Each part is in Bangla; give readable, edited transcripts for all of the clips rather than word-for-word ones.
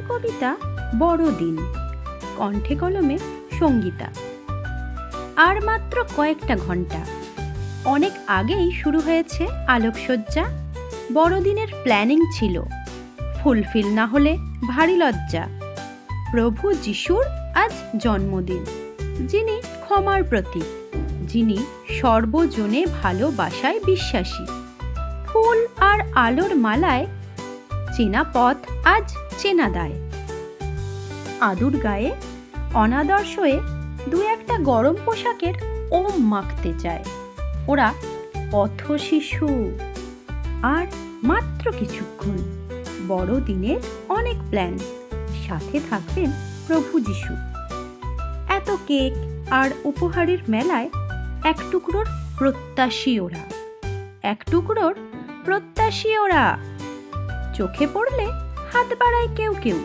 কবিতা বড়দিন, কণ্ঠে কলমে সঙ্গীতা। আর মাত্র কয়েকটা ঘন্টা, অনেক আগেই শুরু হয়েছে আলোকসজ্জা। বড়দিনের প্ল্যানিং ছিল, ফুলফিল না হলে ভারী লজ্জা। প্রভু যিশুর আজ জন্মদিন, যিনি ক্ষমার প্রতীক, যিনি সর্বজনে ভালোবাসায় বিশ্বাসী। ফুল আর আলোর মালায় চেনা পথ আজ চেনা দায়। আদুর গায়ে অনাদর্শ হয়ে দু একটা গরম পোশাকের ওম মাখতে চায় ওরা পথ শিশু। আর মাত্র কিছুক্ষণ, বড়দিনের অনেক প্ল্যান, সাথে থাকবেন প্রভু যিশু। এত কেক আর উপহারের মেলায় এক টুকরোর প্রত্যাশী ওরা, এক টুকরোর প্রত্যাশী ওরা। চোখে পড়লে হাত বাড়ায় কেউ কেউ,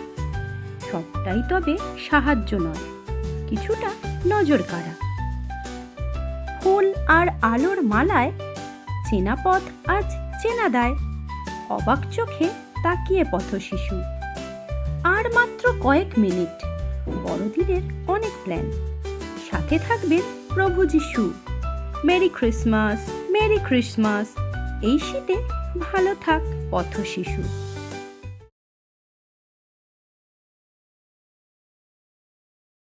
সবটাই তবে সাহায্য নয়, কিছুটা নজর কাড়া। ফুল আর আলোর মালায় চেনা পথ আজ চেনা দায়, অবাক চোখে তাকিয়ে পথ শিশু। আর মাত্র কয়েক মিনিট, বড়দিনের অনেক প্ল্যান, সাথে থাকবেন প্রভু যিশু। Merry Christmas, merry Christmas. এই শীতে ভালো থাক পথ শিশু।